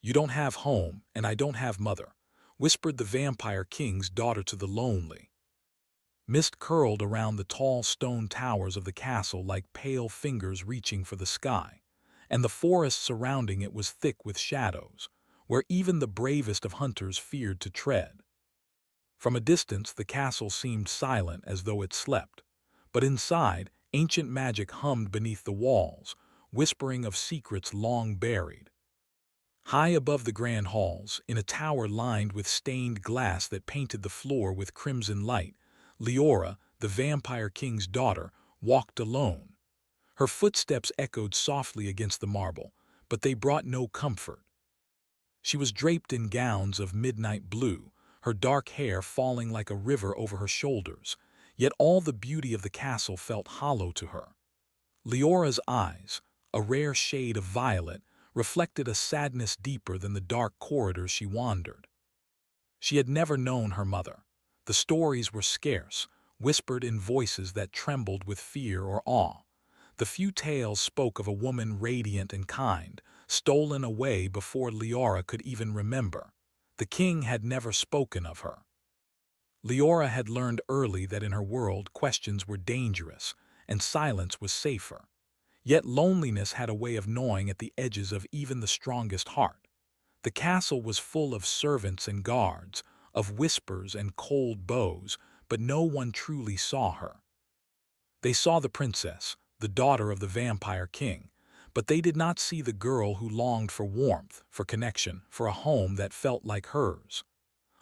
"You don't have home, and I don't have mother," whispered the vampire king's daughter to the lonely. Mist curled around the tall stone towers of the castle like pale fingers reaching for the sky, and the forest surrounding it was thick with shadows, where even the bravest of hunters feared to tread. From a distance the castle seemed silent as though it slept, but inside, ancient magic hummed beneath the walls, whispering of secrets long buried. High above the grand halls, in a tower lined with stained glass that painted the floor with crimson light, Leora, the vampire king's daughter, walked alone. Her footsteps echoed softly against the marble, but they brought no comfort. She was draped in gowns of midnight blue, her dark hair falling like a river over her shoulders, yet all the beauty of the castle felt hollow to her. Leora's eyes, a rare shade of violet, reflected a sadness deeper than the dark corridors she wandered. She had never known her mother. The stories were scarce, whispered in voices that trembled with fear or awe. The few tales spoke of a woman radiant and kind, stolen away before Leora could even remember. The king had never spoken of her. Leora had learned early that in her world questions were dangerous, and silence was safer. Yet loneliness had a way of gnawing at the edges of even the strongest heart. The castle was full of servants and guards, of whispers and cold bows, but no one truly saw her. They saw the princess, the daughter of the vampire king, but they did not see the girl who longed for warmth, for connection, for a home that felt like hers.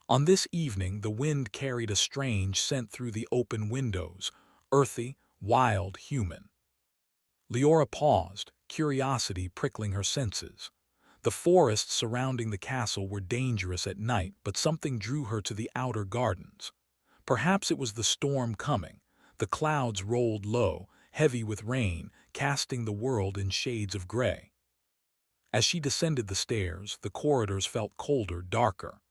On this evening the wind carried a strange scent through the open windows, earthy, wild, human. Leora paused, curiosity prickling her senses. The forests surrounding the castle were dangerous at night, but something drew her to the outer gardens. Perhaps it was the storm coming. The clouds rolled low, heavy with rain, casting the world in shades of gray. As she descended the stairs, the corridors felt colder, darker.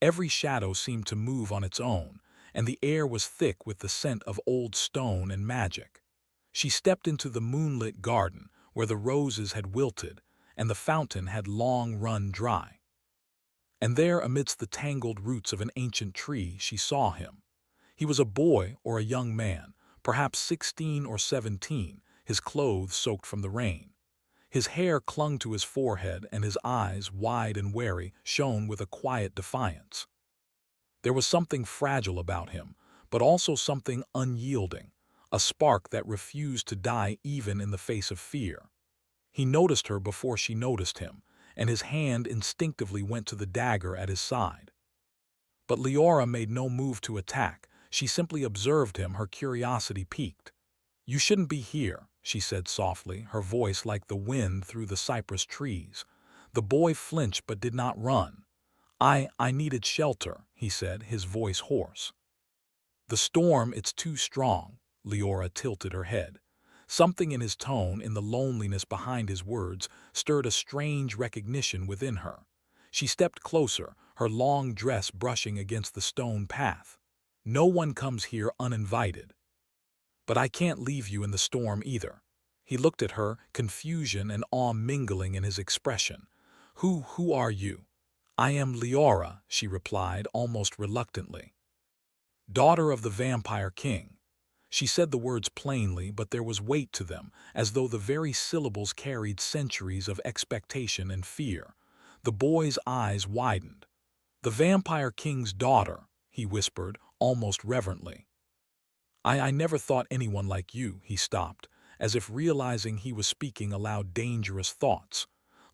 Every shadow seemed to move on its own, and the air was thick with the scent of old stone and magic. She stepped into the moonlit garden, where the roses had wilted, and the fountain had long run dry. And there, amidst the tangled roots of an ancient tree, she saw him. He was a boy or a young man, perhaps 16 or 17, his clothes soaked from the rain. His hair clung to his forehead, and his eyes, wide and wary, shone with a quiet defiance. There was something fragile about him, but also something unyielding, a spark that refused to die even in the face of fear. He noticed her before she noticed him, and his hand instinctively went to the dagger at his side. But Leora made no move to attack. She simply observed him, her curiosity piqued. "You shouldn't be here," she said softly, her voice like the wind through the cypress trees. The boy flinched but did not run. I needed shelter," he said, his voice hoarse. "The storm, it's too strong." Leora tilted her head. Something in his tone, in the loneliness behind his words, stirred a strange recognition within her. She stepped closer, her long dress brushing against the stone path. "No one comes here uninvited. But I can't leave you in the storm either." He looked at her, confusion and awe mingling in his expression. Who are you?" "I am Leora," she replied, almost reluctantly. "Daughter of the vampire king." She said the words plainly, but there was weight to them, as though the very syllables carried centuries of expectation and fear. The boy's eyes widened. "The vampire king's daughter," he whispered, almost reverently. I never thought anyone like you." He stopped, as if realizing he was speaking aloud dangerous thoughts.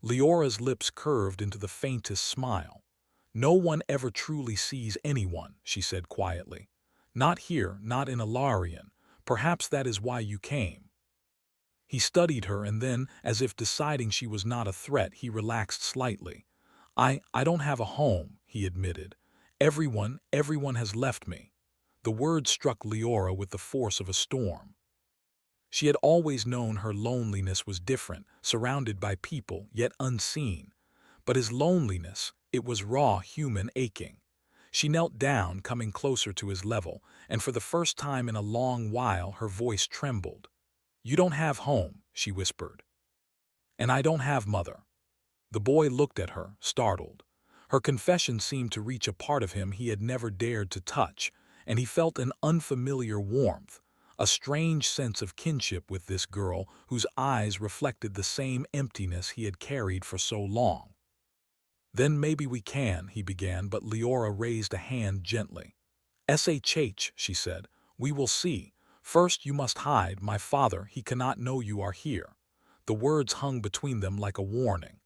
Leora's lips curved into the faintest smile. "No one ever truly sees anyone," she said quietly. "Not here, not in Alarion. Perhaps that is why you came." He studied her, and then, as if deciding she was not a threat, he relaxed slightly. I don't have a home," he admitted. Everyone has left me." The words struck Leora with the force of a storm. She had always known her loneliness was different, surrounded by people, yet unseen. But his loneliness, it was raw, human, aching. She knelt down, coming closer to his level, and for the first time in a long while her voice trembled. "You don't have home," she whispered. "And I don't have mother." The boy looked at her, startled. Her confession seemed to reach a part of him he had never dared to touch, and he felt an unfamiliar warmth, a strange sense of kinship with this girl whose eyes reflected the same emptiness he had carried for so long. "Then maybe we can," he began, but Leora raised a hand gently. "Shh," she said. "We will see. First you must hide. My father, he cannot know you are here." The words hung between them like a warning.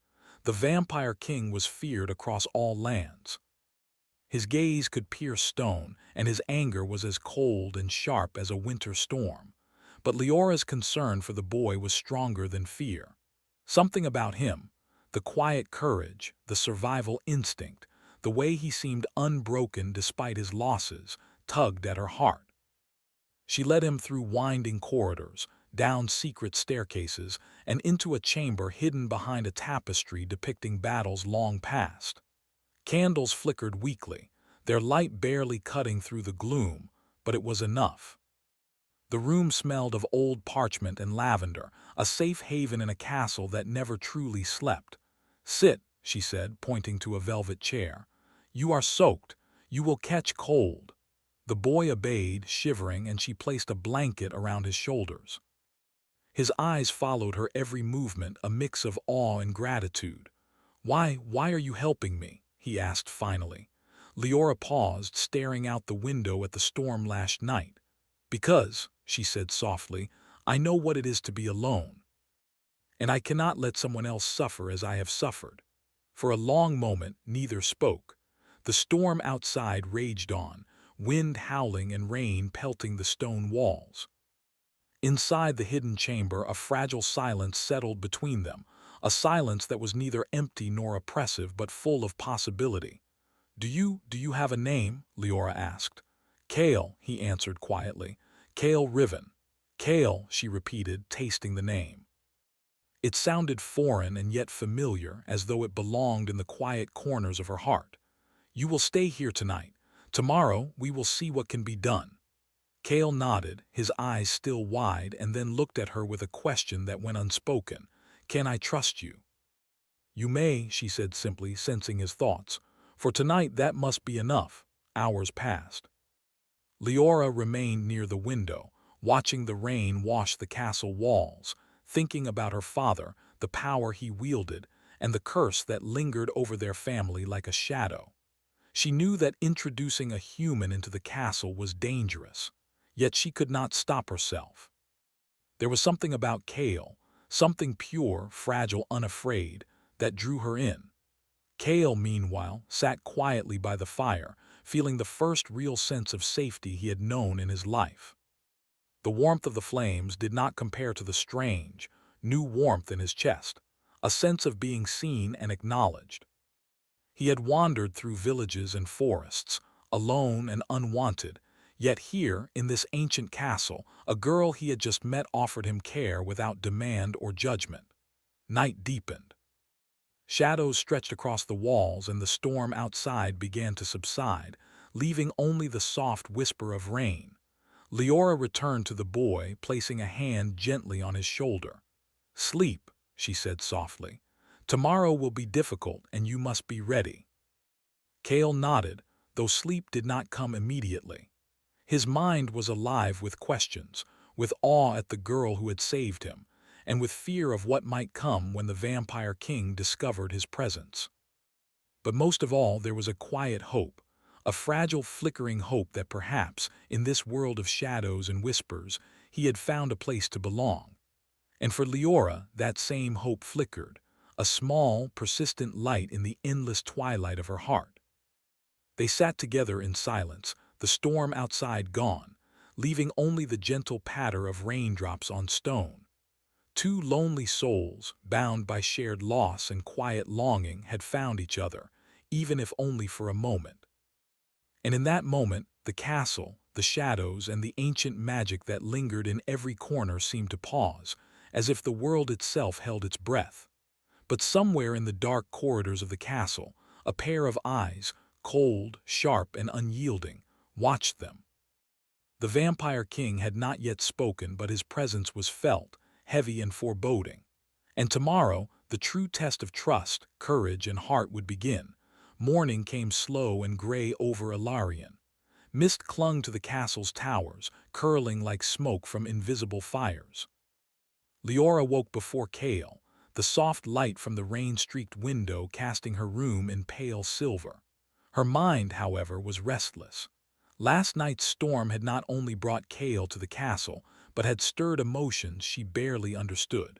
The Vampire King was feared across all lands. His gaze could pierce stone, and his anger was as cold and sharp as a winter storm. But Leora's concern for the boy was stronger than fear. Something about him, the quiet courage, the survival instinct, the way he seemed unbroken despite his losses, tugged at her heart. She led him through winding corridors, down secret staircases, and into a chamber hidden behind a tapestry depicting battles long past. Candles flickered weakly, their light barely cutting through the gloom, but it was enough. The room smelled of old parchment and lavender, a safe haven in a castle that never truly slept. "Sit," she said, pointing to a velvet chair. "You are soaked. You will catch cold." The boy obeyed, shivering, and she placed a blanket around his shoulders. His eyes followed her every movement, a mix of awe and gratitude. Why are you helping me?" he asked finally. Leora paused, staring out the window at the storm-lashed night. "Because," she said softly, "I know what it is to be alone. And I cannot let someone else suffer as I have suffered." For a long moment, neither spoke. The storm outside raged on, wind howling and rain pelting the stone walls. Inside the hidden chamber, a fragile silence settled between them, a silence that was neither empty nor oppressive but full of possibility. Do you have a name?" Leora asked. "Kale," he answered quietly. "Kale Riven." "Kale," she repeated, tasting the name. It sounded foreign and yet familiar, as though it belonged in the quiet corners of her heart. "You will stay here tonight. Tomorrow we will see what can be done." Kale nodded, his eyes still wide, and then looked at her with a question that went unspoken. "Can I trust you?" "You may," she said simply, sensing his thoughts. "For tonight that must be enough." Hours passed. Leora remained near the window, watching the rain wash the castle walls, thinking about her father, the power he wielded, and the curse that lingered over their family like a shadow. She knew that introducing a human into the castle was dangerous, yet she could not stop herself. There was something about Kale, something pure, fragile, unafraid, that drew her in. Kale, meanwhile, sat quietly by the fire, feeling the first real sense of safety he had known in his life. The warmth of the flames did not compare to the strange, new warmth in his chest, a sense of being seen and acknowledged. He had wandered through villages and forests, alone and unwanted, yet here, in this ancient castle, a girl he had just met offered him care without demand or judgment. Night deepened. Shadows stretched across the walls, and the storm outside began to subside, leaving only the soft whisper of rain. Leora returned to the boy, placing a hand gently on his shoulder. "Sleep," she said softly. "Tomorrow will be difficult, and you must be ready." Kale nodded, though sleep did not come immediately. His mind was alive with questions, with awe at the girl who had saved him, and with fear of what might come when the Vampire King discovered his presence. But most of all, there was a quiet hope, a fragile flickering hope that perhaps, in this world of shadows and whispers, he had found a place to belong. And for Leora, that same hope flickered, a small, persistent light in the endless twilight of her heart. They sat together in silence, the storm outside gone, leaving only the gentle patter of raindrops on stone. Two lonely souls, bound by shared loss and quiet longing, had found each other, even if only for a moment. And in that moment, the castle, the shadows, and the ancient magic that lingered in every corner seemed to pause, as if the world itself held its breath. But somewhere in the dark corridors of the castle, a pair of eyes, cold, sharp, and unyielding, watched them. The Vampire King had not yet spoken, but his presence was felt, heavy and foreboding. And tomorrow, The true test of trust, courage, and heart would begin. Morning came slow and gray over Ilarion. Mist clung to the castle's towers, curling like smoke from invisible fires. Leora woke before Kale, the soft light from the rain-streaked window casting her room in pale silver. Her mind, however, was restless. Last night's storm had not only brought Kale to the castle, but had stirred emotions she barely understood.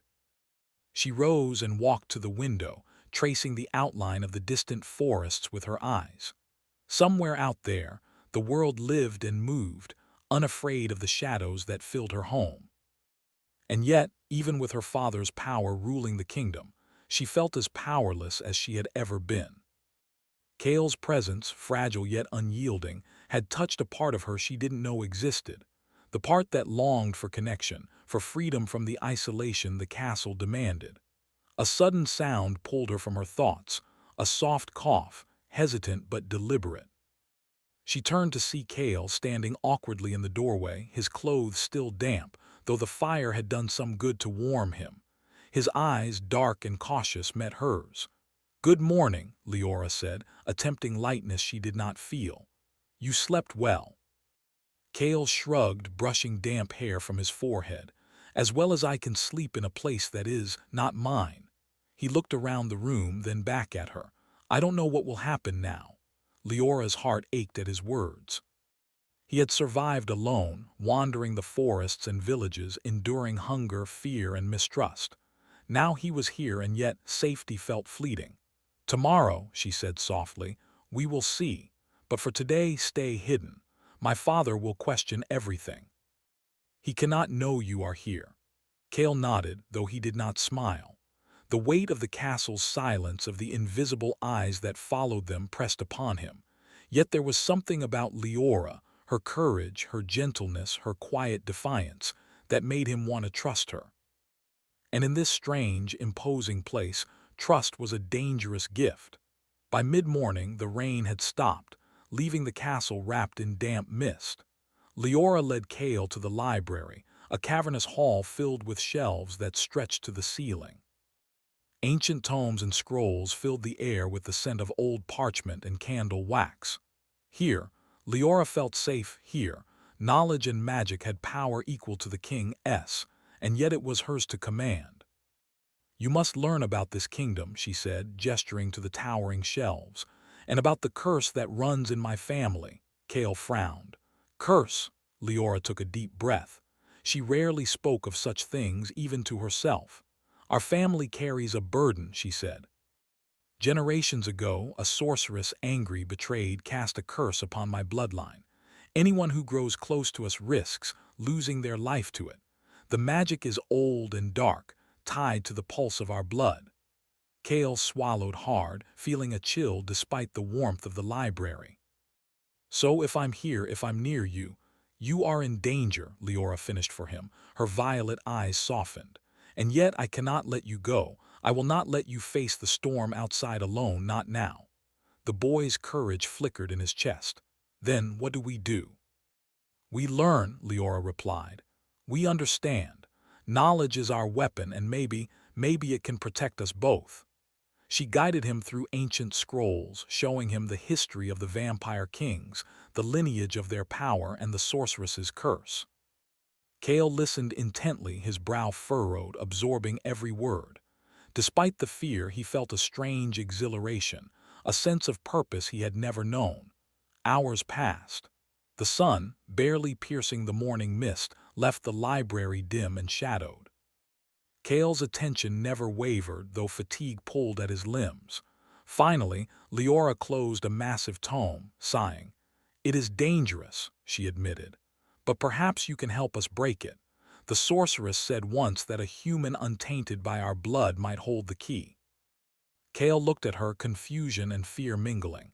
She rose and walked to the window, tracing the outline of the distant forests with her eyes. Somewhere out there, the world lived and moved, unafraid of the shadows that filled her home. And yet, even with her father's power ruling the kingdom, she felt as powerless as she had ever been. Kale's presence, fragile yet unyielding, had touched a part of her she didn't know existed, the part that longed for connection, for freedom from the isolation the castle demanded. A sudden sound pulled her from her thoughts, a soft cough, hesitant but deliberate. She turned to see Kale standing awkwardly in the doorway, his clothes still damp, though the fire had done some good to warm him. His eyes, dark and cautious, met hers. "Good morning," Leora said, attempting lightness she did not feel. "You slept well." Kale shrugged, brushing damp hair from his forehead. "As well as I can sleep in a place that is not mine." He looked around the room, then back at her. "I don't know what will happen now." Leora's heart ached at his words. He had survived alone, wandering the forests and villages, enduring hunger, fear, and mistrust. Now he was here, and yet safety felt fleeting. "Tomorrow," she said softly, "we will see. But for today, stay hidden. My father will question everything. He cannot know you are here." Kale nodded, though he did not smile. The weight of the castle's silence, of the invisible eyes that followed them, pressed upon him. Yet there was something about Leora, her courage, her gentleness, her quiet defiance, that made him want to trust her. And in this strange, imposing place, trust was a dangerous gift. By mid-morning, the rain had stopped, leaving the castle wrapped in damp mist. Leora led Kale to the library, a cavernous hall filled with shelves that stretched to the ceiling. Ancient tomes and scrolls filled the air with the scent of old parchment and candle wax. Here, Leora felt safe here. Knowledge and magic had power equal to the king's, and yet it was hers to command. "You must learn about this kingdom," she said, gesturing to the towering shelves, "and about the curse that runs in my family." Kale frowned. "Curse?" Leora took a deep breath. She rarely spoke of such things, even to herself. "Our family carries a burden," she said. "Generations ago, a sorceress, angry, betrayed, cast a curse upon my bloodline. Anyone who grows close to us risks losing their life to it. The magic is old and dark, tied to the pulse of our blood." Kale swallowed hard, feeling a chill despite the warmth of the library. "So if I'm here, if I'm near you, you are in danger," Leora finished for him, her violet eyes softened. "And yet I cannot let you go. I will not let you face the storm outside alone, not now." The boy's courage flickered in his chest. "Then what do we do?" "We learn," Leora replied. "We understand. Knowledge is our weapon, and maybe it can protect us both." She guided him through ancient scrolls, showing him the history of the vampire kings, the lineage of their power, and the sorceress's curse. Kale listened intently, his brow furrowed, absorbing every word. Despite the fear, he felt a strange exhilaration, a sense of purpose he had never known. Hours passed. The sun, barely piercing the morning mist, left the library dim and shadowed. Kale's attention never wavered, though fatigue pulled at his limbs. Finally, Leora closed a massive tome, sighing. "It is dangerous," she admitted, "but perhaps you can help us break it. The sorceress said once that a human untainted by our blood might hold the key." Kale looked at her, confusion and fear mingling.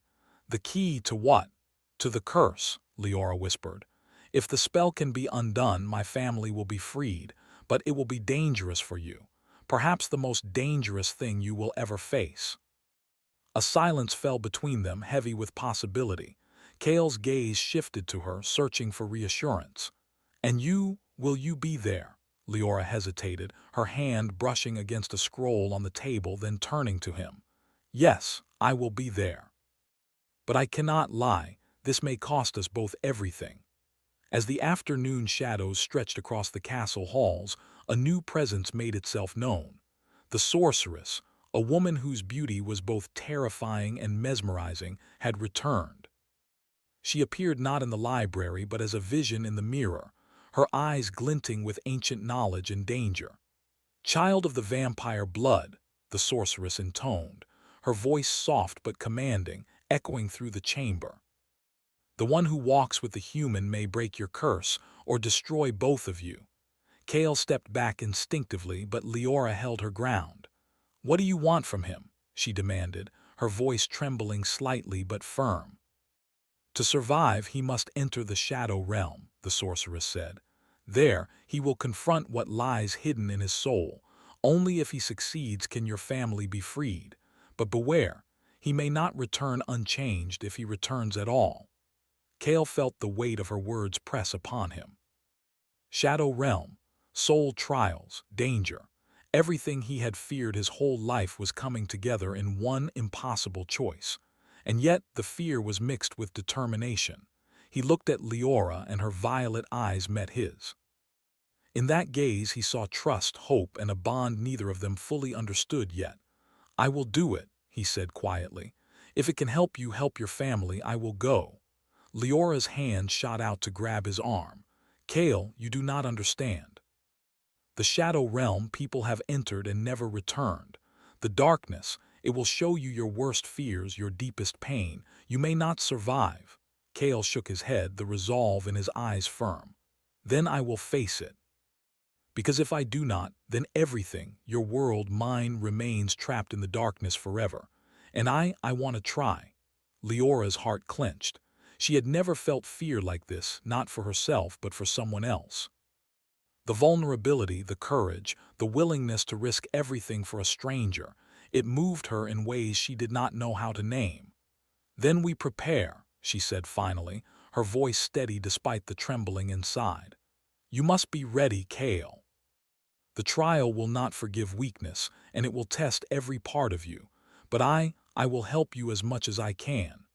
"The key to what?" "To the curse," Leora whispered. "If the spell can be undone, my family will be freed, but it will be dangerous for you. Perhaps the most dangerous thing you will ever face." A silence fell between them, heavy with possibility. Kale's gaze shifted to her, searching for reassurance. "And you, will you be there?" Leora hesitated, her hand brushing against a scroll on the table, then turning to him. Yes, I will be there. But I cannot lie, this may cost us both everything. As the afternoon shadows stretched across the castle halls, a new presence made itself known. The sorceress, a woman whose beauty was both terrifying and mesmerizing, had returned. She appeared not in the library but as a vision in the mirror, her eyes glinting with ancient knowledge and danger. "Child of the vampire blood," the sorceress intoned, her voice soft but commanding, echoing through the chamber. "The one who walks with the human may break your curse or destroy both of you." Kale stepped back instinctively, but Leora held her ground. "What do you want from him?" she demanded, her voice trembling slightly but firm. "To survive, he must enter the shadow realm," the sorceress said. "There, he will confront what lies hidden in his soul. Only if he succeeds can your family be freed. But beware, he may not return unchanged if he returns at all." Kale felt the weight of her words press upon him. Shadow realm, soul trials, danger. Everything he had feared his whole life was coming together in one impossible choice. And yet the fear was mixed with determination. He looked at Leora and her violet eyes met his. In that gaze he saw trust, hope, and a bond neither of them fully understood yet. "I will do it," he said quietly. "If it can help you help your family, I will go." Leora's hand shot out to grab his arm. "Kale, you do not understand. The shadow realm people have entered and never returned. The darkness, it will show you your worst fears, your deepest pain. You may not survive." Kale shook his head, the resolve in his eyes firm. "Then I will face it. Because if I do not, then everything, your world, mine, remains trapped in the darkness forever. And I want to try." Leora's heart clenched. She had never felt fear like this, not for herself but for someone else. The vulnerability, the courage, the willingness to risk everything for a stranger, it moved her in ways she did not know how to name. "Then we prepare," she said finally, her voice steady despite the trembling inside. "You must be ready, Kale. The trial will not forgive weakness, and it will test every part of you. But I will help you as much as I can."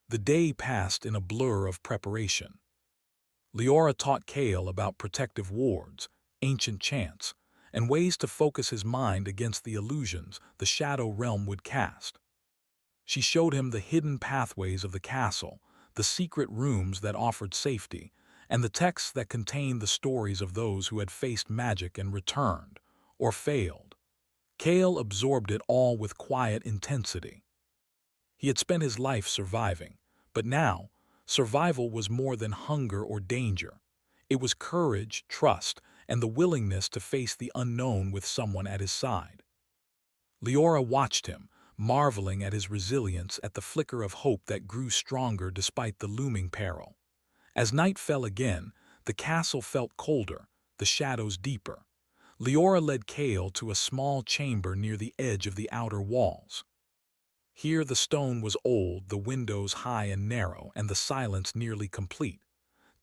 The day passed in a blur of preparation. Leora taught Kale about protective wards, ancient chants, and ways to focus his mind against the illusions the shadow realm would cast. She showed him the hidden pathways of the castle, the secret rooms that offered safety, and the texts that contained the stories of those who had faced magic and returned, or failed. Kale absorbed it all with quiet intensity. He had spent his life surviving, but now, survival was more than hunger or danger. It was courage, trust, and the willingness to face the unknown with someone at his side. Leora watched him, marveling at his resilience, at the flicker of hope that grew stronger despite the looming peril. As night fell again, the castle felt colder, the shadows deeper. Leora led Kale to a small chamber near the edge of the outer walls. Here the stone was old, the windows high and narrow, and the silence nearly complete.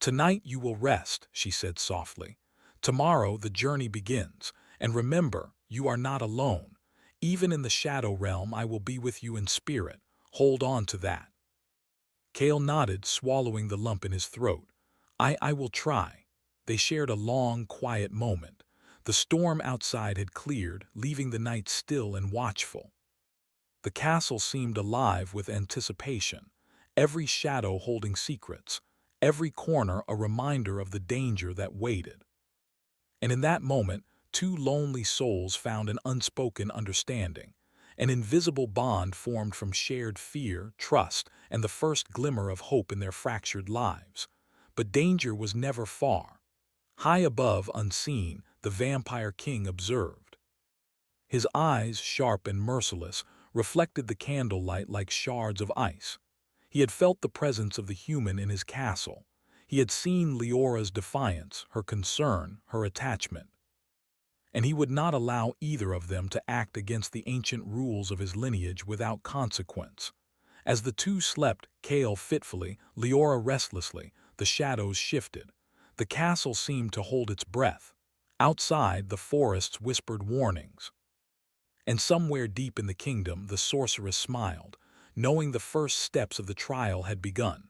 "Tonight you will rest," she said softly. "Tomorrow the journey begins, and remember, you are not alone. Even in the shadow realm I will be with you in spirit. Hold on to that." Kale nodded, swallowing the lump in his throat. I will try." They shared a long, quiet moment. The storm outside had cleared, leaving the night still and watchful. The castle seemed alive with anticipation, every shadow holding secrets, every corner a reminder of the danger that waited. And in that moment, two lonely souls found an unspoken understanding. An invisible bond formed from shared fear, trust, and the first glimmer of hope in their fractured lives. But danger was never far. High above, unseen, the vampire king observed. His eyes, sharp and merciless, reflected the candlelight like shards of ice. He had felt the presence of the human in his castle. He had seen Leora's defiance, her concern, her attachment. And he would not allow either of them to act against the ancient rules of his lineage without consequence. As the two slept, Kale fitfully, Leora restlessly, the shadows shifted. The castle seemed to hold its breath. Outside, the forests whispered warnings. And somewhere deep in the kingdom, the sorceress smiled, knowing the first steps of the trial had begun.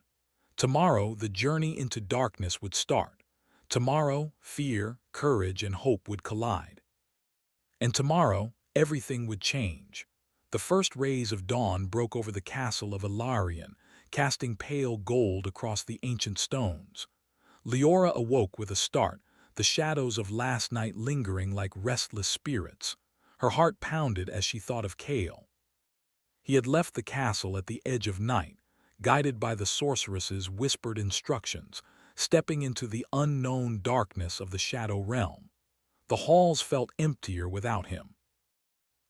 Tomorrow, the journey into darkness would start. Tomorrow, fear, courage, and hope would collide. And tomorrow, everything would change. The first rays of dawn broke over the castle of Ilarion, casting pale gold across the ancient stones. Leora awoke with a start, the shadows of last night lingering like restless spirits. Her heart pounded as she thought of Kale. He had left the castle at the edge of night, guided by the sorceress's whispered instructions, stepping into the unknown darkness of the Shadow Realm. The halls felt emptier without him.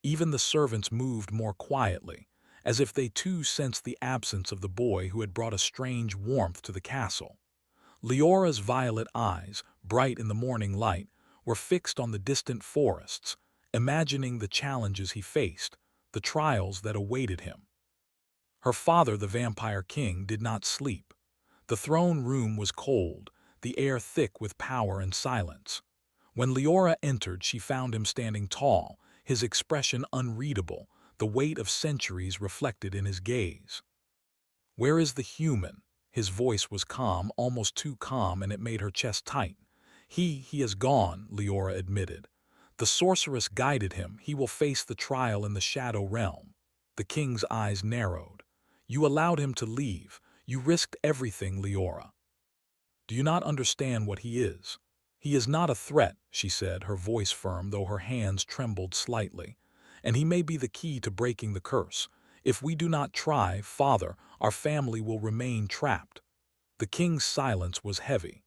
Even the servants moved more quietly, as if they too sensed the absence of the boy who had brought a strange warmth to the castle. Leora's violet eyes, bright in the morning light, were fixed on the distant forests, imagining the challenges he faced, the trials that awaited him. Her father, the Vampire King, did not sleep. The throne room was cold, the air thick with power and silence. When Leora entered, she found him standing tall, his expression unreadable, the weight of centuries reflected in his gaze. "Where is the human?" His voice was calm, almost too calm, and it made her chest tight. He has gone," Leora admitted. "The sorceress guided him. He will face the trial in the Shadow Realm." The king's eyes narrowed. "You allowed him to leave. You risked everything, Leora. Do you not understand what he is?" "He is not a threat," she said, her voice firm though her hands trembled slightly. "And he may be the key to breaking the curse. If we do not try, Father, our family will remain trapped." The king's silence was heavy.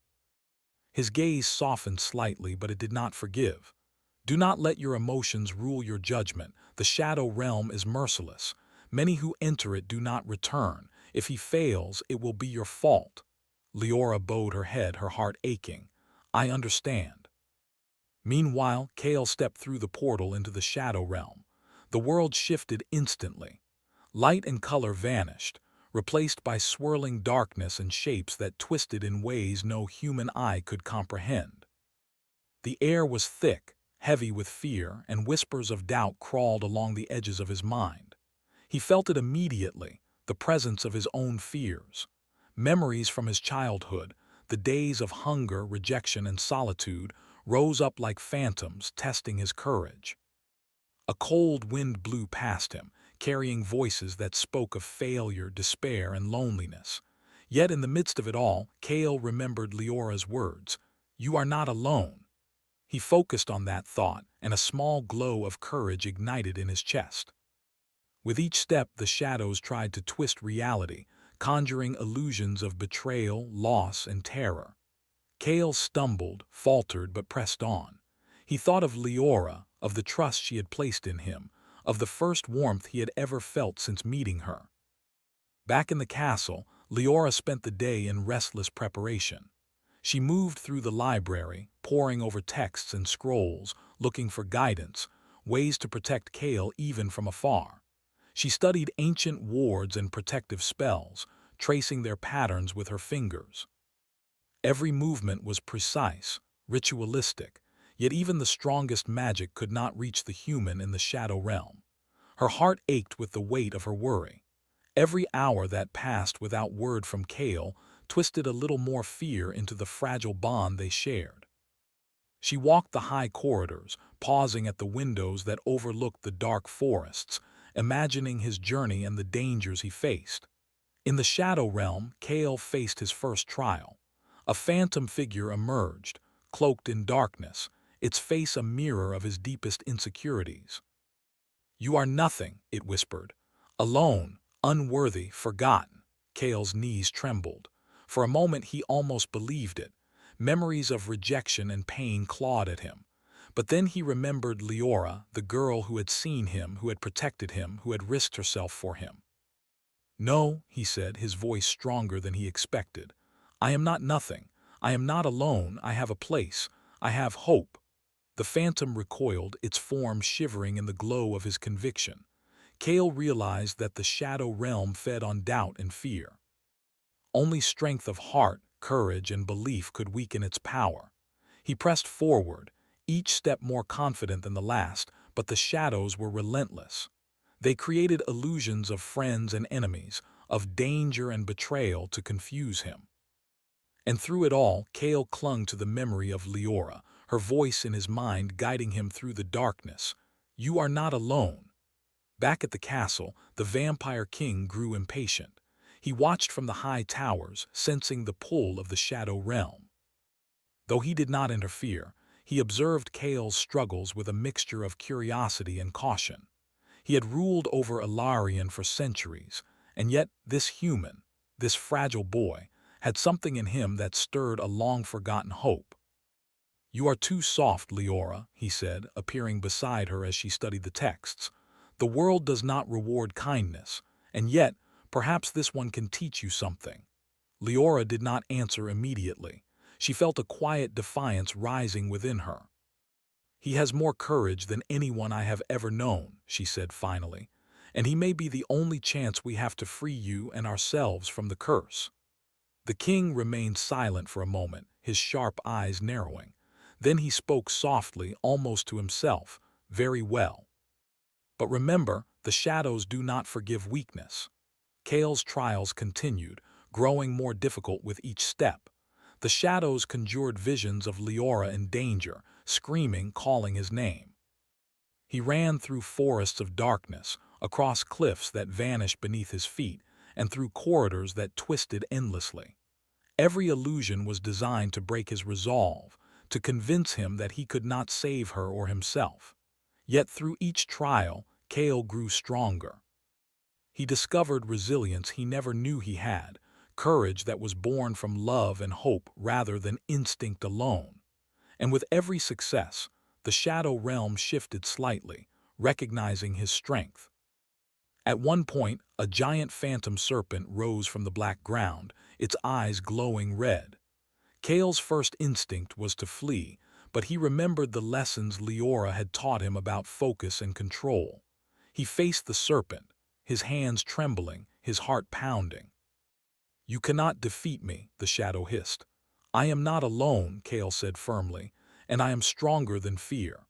His gaze softened slightly, but it did not forgive. "Do not let your emotions rule your judgment. The Shadow Realm is merciless. Many who enter it do not return. If he fails, it will be your fault." Leora bowed her head, her heart aching. "I understand." Meanwhile, Kale stepped through the portal into the Shadow Realm. The world shifted instantly. Light and color vanished, replaced by swirling darkness and shapes that twisted in ways no human eye could comprehend. The air was thick, heavy with fear, and whispers of doubt crawled along the edges of his mind. He felt it immediately, the presence of his own fears. Memories from his childhood, the days of hunger, rejection, and solitude, rose up like phantoms, testing his courage. A cold wind blew past him, carrying voices that spoke of failure, despair, and loneliness. Yet in the midst of it all, Kale remembered Leora's words, "You are not alone." He focused on that thought, and a small glow of courage ignited in his chest. With each step, the shadows tried to twist reality, conjuring illusions of betrayal, loss, and terror. Kale stumbled, faltered, but pressed on. He thought of Leora, of the trust she had placed in him, of the first warmth he had ever felt since meeting her. Back in the castle, Leora spent the day in restless preparation. She moved through the library, poring over texts and scrolls, looking for guidance, ways to protect Kale even from afar. She studied ancient wards and protective spells, tracing their patterns with her fingers. Every movement was precise, ritualistic, yet even the strongest magic could not reach the human in the Shadow Realm. Her heart ached with the weight of her worry. Every hour that passed without word from Kale twisted a little more fear into the fragile bond they shared. She walked the high corridors, pausing at the windows that overlooked the dark forests, imagining his journey and the dangers he faced. In the Shadow Realm, Kale faced his first trial. A phantom figure emerged, cloaked in darkness, its face a mirror of his deepest insecurities. "You are nothing," it whispered. "Alone, unworthy, forgotten." Kale's knees trembled. For a moment he almost believed it. Memories of rejection and pain clawed at him. But then he remembered Leora, the girl who had seen him, who had protected him, who had risked herself for him. "No," he said, his voice stronger than he expected. "I am not nothing. I am not alone. I have a place. I have hope." The phantom recoiled, its form shivering in the glow of his conviction. Kale realized that the Shadow Realm fed on doubt and fear. Only strength of heart, courage, and belief could weaken its power. He pressed forward, each step more confident than the last, but the shadows were relentless. They created illusions of friends and enemies, of danger and betrayal to confuse him. And through it all, Kale clung to the memory of Leora, her voice in his mind guiding him through the darkness. "You are not alone." Back at the castle, the Vampire King grew impatient. He watched from the high towers, sensing the pull of the Shadow Realm. Though he did not interfere, he observed Kale's struggles with a mixture of curiosity and caution. He had ruled over Ilarion for centuries, and yet this human, this fragile boy, had something in him that stirred a long-forgotten hope. "You are too soft, Leora," he said, appearing beside her as she studied the texts. "The world does not reward kindness, and yet, perhaps this one can teach you something." Leora did not answer immediately. She felt a quiet defiance rising within her. "He has more courage than anyone I have ever known," she said finally, "and he may be the only chance we have to free you and ourselves from the curse." The king remained silent for a moment, his sharp eyes narrowing. Then he spoke softly, almost to himself. "Very well. But remember, the shadows do not forgive weakness." Kale's trials continued, growing more difficult with each step. The shadows conjured visions of Leora in danger, screaming, calling his name. He ran through forests of darkness, across cliffs that vanished beneath his feet, and through corridors that twisted endlessly. Every illusion was designed to break his resolve, to convince him that he could not save her or himself. Yet through each trial, Kale grew stronger. He discovered resilience he never knew he had, courage that was born from love and hope rather than instinct alone. And with every success, the Shadow Realm shifted slightly, recognizing his strength. At one point, a giant phantom serpent rose from the black ground, its eyes glowing red. Kale's first instinct was to flee, but he remembered the lessons Leora had taught him about focus and control. He faced the serpent, his hands trembling, his heart pounding. "You cannot defeat me," the shadow hissed. "I am not alone," Kale said firmly, "and I am stronger than fear."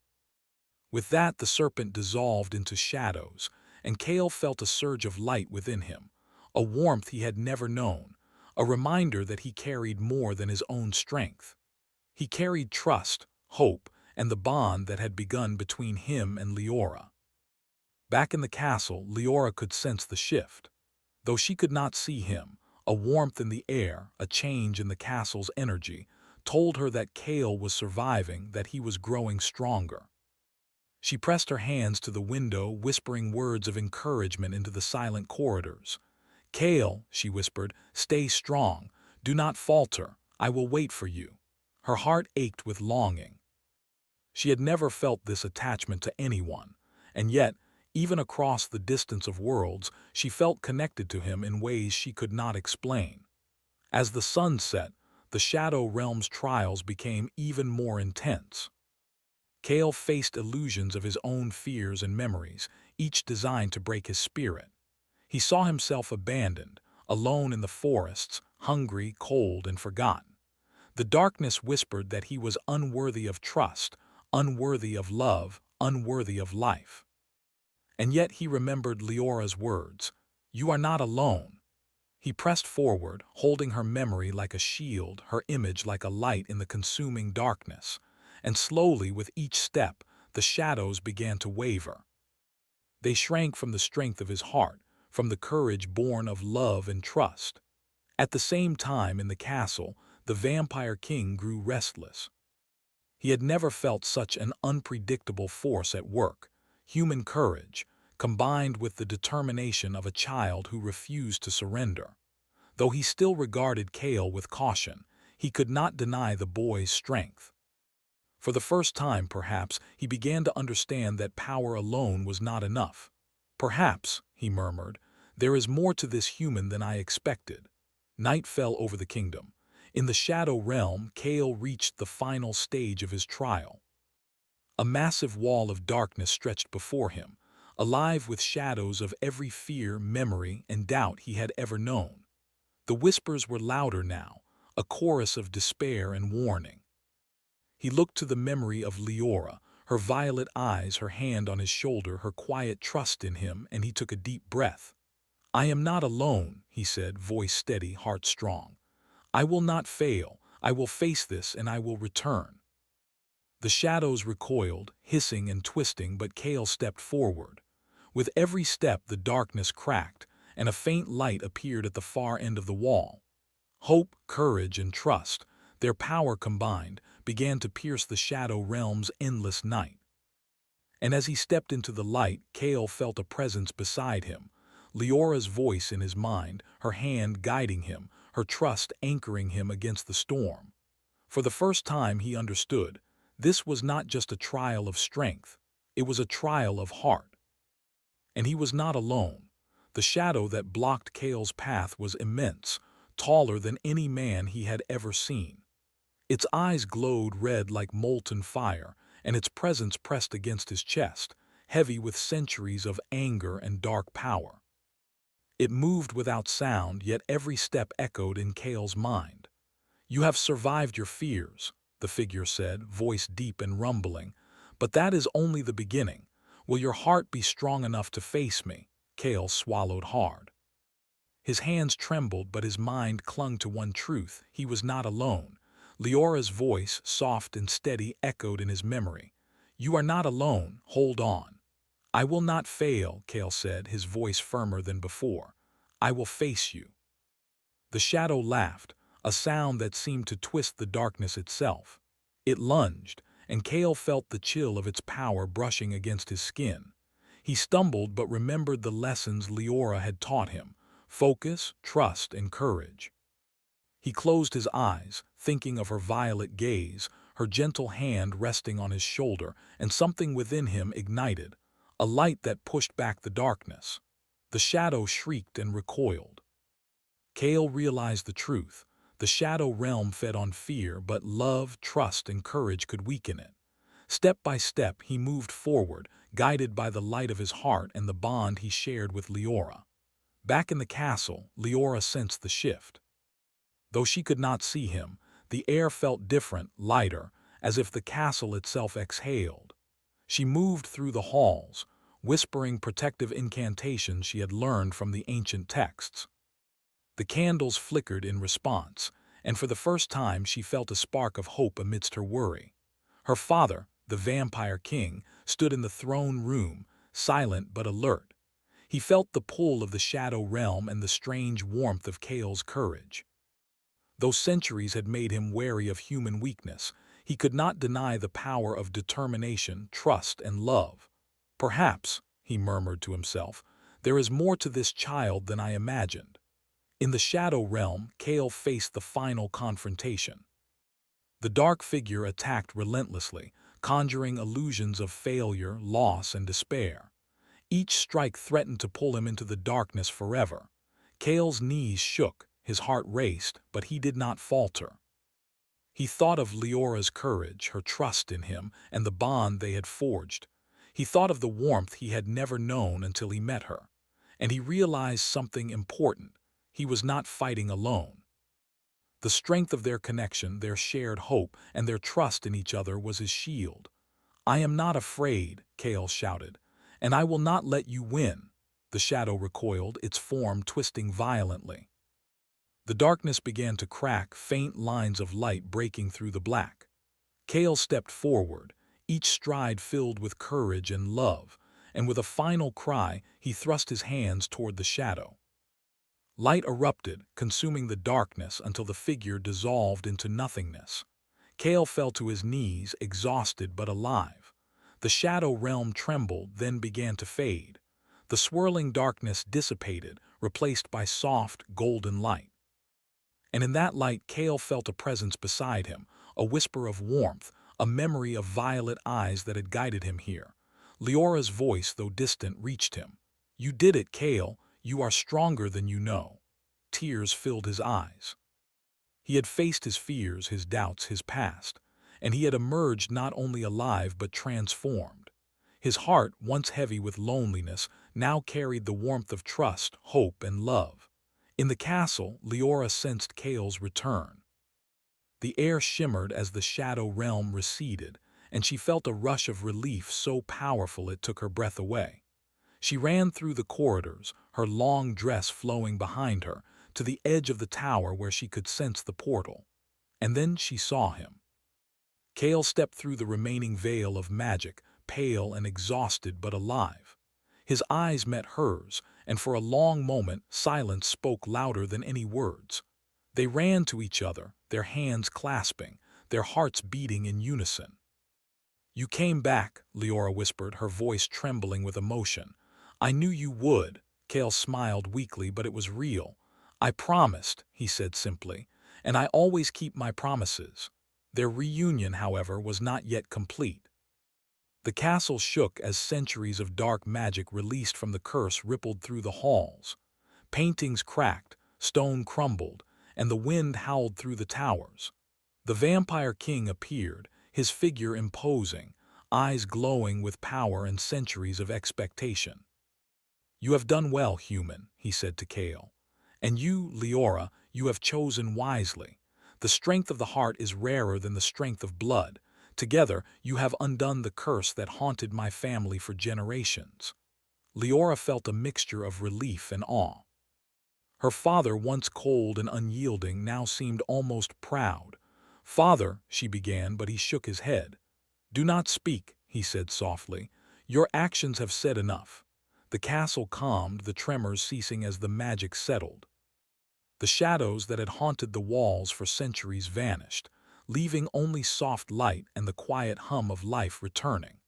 With that, the serpent dissolved into shadows, and Kale felt a surge of light within him, a warmth he had never known, a reminder that he carried more than his own strength. He carried trust, hope, and the bond that had begun between him and Leora. Back in the castle, Leora could sense the shift. Though she could not see him, a warmth in the air, a change in the castle's energy, told her that Kale was surviving, that he was growing stronger. She pressed her hands to the window, whispering words of encouragement into the silent corridors. "Kale," she whispered, "stay strong. Do not falter. I will wait for you." Her heart ached with longing. She had never felt this attachment to anyone, and yet, even across the distance of worlds, she felt connected to him in ways she could not explain. As the sun set, the Shadow Realm's trials became even more intense. Kale faced illusions of his own fears and memories, each designed to break his spirit. He saw himself abandoned, alone in the forests, hungry, cold, and forgotten. The darkness whispered that he was unworthy of trust, unworthy of love, unworthy of life. And yet he remembered Leora's words, "You are not alone." He pressed forward, holding her memory like a shield, her image like a light in the consuming darkness. And slowly, with each step, the shadows began to waver. They shrank from the strength of his heart, from the courage born of love and trust. At the same time, in the castle, the Vampire King grew restless. He had never felt such an unpredictable force at work, human courage, combined with the determination of a child who refused to surrender. Though he still regarded Kale with caution, he could not deny the boy's strength. For the first time, perhaps, he began to understand that power alone was not enough. "Perhaps," he murmured, "there is more to this human than I expected." Night fell over the kingdom. In the Shadow Realm, Kale reached the final stage of his trial. A massive wall of darkness stretched before him, alive with shadows of every fear, memory, and doubt he had ever known. The whispers were louder now, a chorus of despair and warning. He looked to the memory of Leora, her violet eyes, her hand on his shoulder, her quiet trust in him, and he took a deep breath. "I am not alone," he said, voice steady, heart strong. "I will not fail. I will face this, and I will return." The shadows recoiled, hissing and twisting, but Kale stepped forward. With every step the darkness cracked, and a faint light appeared at the far end of the wall. Hope, courage, and trust, their power combined, began to pierce the shadow realm's endless night. And as he stepped into the light, Kale felt a presence beside him, Leora's voice in his mind, her hand guiding him, her trust anchoring him against the storm. For the first time he understood, this was not just a trial of strength, it was a trial of heart. And he was not alone. The shadow that blocked Kale's path was immense, taller than any man he had ever seen. Its eyes glowed red like molten fire, and its presence pressed against his chest, heavy with centuries of anger and dark power. It moved without sound, yet every step echoed in Kale's mind. "You have survived your fears," the figure said, voice deep and rumbling. "But that is only the beginning. Will your heart be strong enough to face me?" Kale swallowed hard. His hands trembled, but his mind clung to one truth: he was not alone. Leora's voice, soft and steady, echoed in his memory. "You are not alone. Hold on." "I will not fail," Kale said, his voice firmer than before. "I will face you." The shadow laughed, a sound that seemed to twist the darkness itself. It lunged, and Kale felt the chill of its power brushing against his skin. He stumbled but remembered the lessons Leora had taught him: focus, trust, and courage. He closed his eyes, thinking of her violet gaze, her gentle hand resting on his shoulder, and something within him ignited, a light that pushed back the darkness. The shadow shrieked and recoiled. Kale realized the truth. The shadow realm fed on fear, but love, trust, and courage could weaken it. Step by step he moved forward, guided by the light of his heart and the bond he shared with Leora. Back in the castle, Leora sensed the shift. Though she could not see him, the air felt different, lighter, as if the castle itself exhaled. She moved through the halls, whispering protective incantations she had learned from the ancient texts. The candles flickered in response, and for the first time she felt a spark of hope amidst her worry. Her father, the Vampire King, stood in the throne room, silent but alert. He felt the pull of the shadow realm and the strange warmth of Kale's courage. Though centuries had made him wary of human weakness, he could not deny the power of determination, trust, and love. "Perhaps," he murmured to himself, "there is more to this child than I imagined." In the shadow realm, Kale faced the final confrontation. The dark figure attacked relentlessly, conjuring illusions of failure, loss, and despair. Each strike threatened to pull him into the darkness forever. Kale's knees shook, his heart raced, but he did not falter. He thought of Leora's courage, her trust in him, and the bond they had forged. He thought of the warmth he had never known until he met her. And he realized something important: he was not fighting alone. The strength of their connection, their shared hope, and their trust in each other was his shield. "I am not afraid," Kale shouted, "and I will not let you win." The shadow recoiled, its form twisting violently. The darkness began to crack, faint lines of light breaking through the black. Kale stepped forward, each stride filled with courage and love, and with a final cry, he thrust his hands toward the shadow. Light erupted, consuming the darkness until the figure dissolved into nothingness. Kale fell to his knees, exhausted but alive. The shadow realm trembled, then began to fade. The swirling darkness dissipated, replaced by soft, golden light. And in that light, Kale felt a presence beside him, a whisper of warmth, a memory of violet eyes that had guided him here. Leora's voice, though distant, reached him. "You did it, Kale. You are stronger than you know." Tears filled his eyes. He had faced his fears, his doubts, his past, and he had emerged not only alive but transformed. His heart, once heavy with loneliness, now carried the warmth of trust, hope, and love. In the castle, Leora sensed Kale's return. The air shimmered as the shadow realm receded, and she felt a rush of relief so powerful it took her breath away. She ran through the corridors, her long dress flowing behind her, to the edge of the tower where she could sense the portal. And then she saw him. Kale stepped through the remaining veil of magic, pale and exhausted but alive. His eyes met hers, and for a long moment silence spoke louder than any words. They ran to each other, their hands clasping, their hearts beating in unison. "You came back," Leora whispered, her voice trembling with emotion. "I knew you would." Kale smiled weakly, but it was real. "I promised," he said simply, "and I always keep my promises." Their reunion, however, was not yet complete. The castle shook as centuries of dark magic released from the curse rippled through the halls. Paintings cracked, stone crumbled, and the wind howled through the towers. The vampire king appeared, his figure imposing, eyes glowing with power and centuries of expectation. "You have done well, human," he said to Kale. "And you, Leora, you have chosen wisely. The strength of the heart is rarer than the strength of blood. Together, you have undone the curse that haunted my family for generations." Leora felt a mixture of relief and awe. Her father, once cold and unyielding, now seemed almost proud. "Father," she began, but he shook his head. "Do not speak," he said softly. "Your actions have said enough." The castle calmed, the tremors ceasing as the magic settled. The shadows that had haunted the walls for centuries vanished, leaving only soft light and the quiet hum of life returning.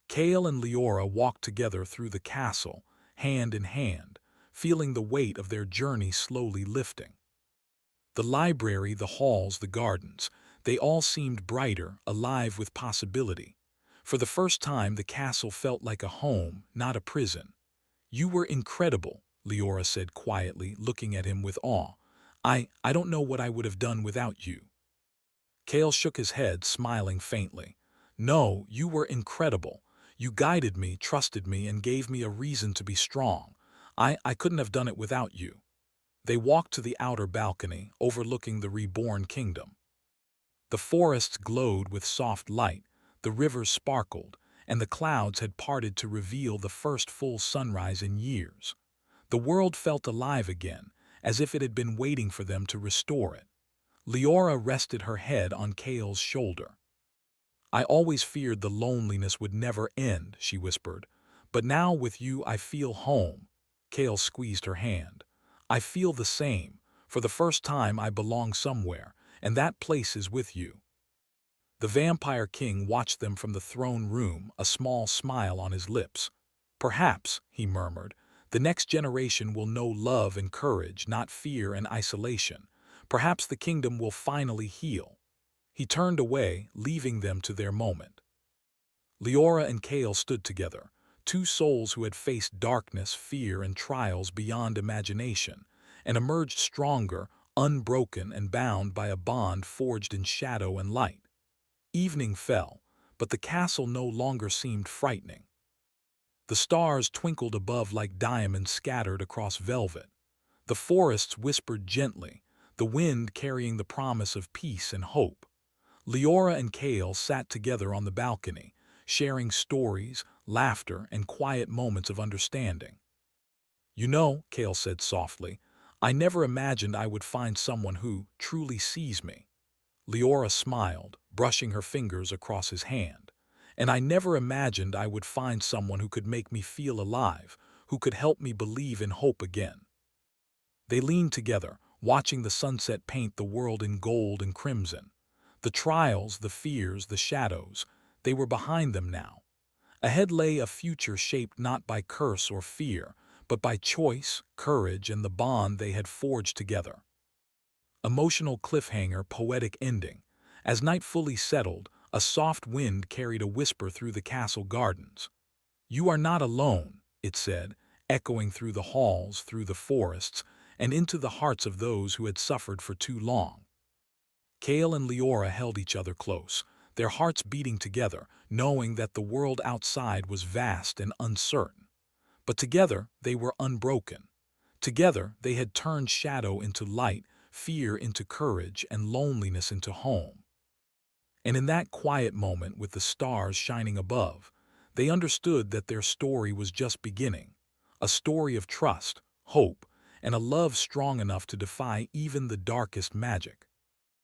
Kale and Leora walked together through the castle, hand in hand, feeling the weight of their journey slowly lifting. The library, the halls, the gardens, they all seemed brighter, alive with possibility. For the first time, the castle felt like a home, not a prison. "You were incredible," Leora said quietly, looking at him with awe. I don't know what I would have done without you." Kale shook his head, smiling faintly. "No, you were incredible. You guided me, trusted me, and gave me a reason to be strong. I couldn't have done it without you." They walked to the outer balcony, overlooking the reborn kingdom. The forests glowed with soft light, the rivers sparkled, and the clouds had parted to reveal the first full sunrise in years. The world felt alive again, as if it had been waiting for them to restore it. Leora rested her head on Kale's shoulder. "I always feared the loneliness would never end," she whispered. "But now with you I feel home." Kale squeezed her hand. "I feel the same. For the first time I belong somewhere, and that place is with you." The vampire king watched them from the throne room, a small smile on his lips. "Perhaps," he murmured, "the next generation will know love and courage, not fear and isolation. Perhaps the kingdom will finally heal." He turned away, leaving them to their moment. Leora and Kale stood together, two souls who had faced darkness, fear, and trials beyond imagination, and emerged stronger, unbroken, and bound by a bond forged in shadow and light. Evening fell, but the castle no longer seemed frightening. The stars twinkled above like diamonds scattered across velvet. The forests whispered gently, the wind carrying the promise of peace and hope. Leora and Kale sat together on the balcony, sharing stories, laughter, and quiet moments of understanding. "You know," Kale said softly, "I never imagined I would find someone who truly sees me." Leora smiled, brushing her fingers across his hand. "And I never imagined I would find someone who could make me feel alive, who could help me believe in hope again." They leaned together, watching the sunset paint the world in gold and crimson. The trials, the fears, the shadows, they were behind them now. Ahead lay a future shaped not by curse or fear, but by choice, courage, and the bond they had forged together. Emotional cliffhanger, poetic ending. As night fully settled, a soft wind carried a whisper through the castle gardens. "You are not alone," it said, echoing through the halls, through the forests, and into the hearts of those who had suffered for too long. Kale and Leora held each other close, their hearts beating together, knowing that the world outside was vast and uncertain. But together they were unbroken. Together they had turned shadow into light, fear into courage, and loneliness into home. And in that quiet moment with the stars shining above, they understood that their story was just beginning, a story of trust, hope, and a love strong enough to defy even the darkest magic.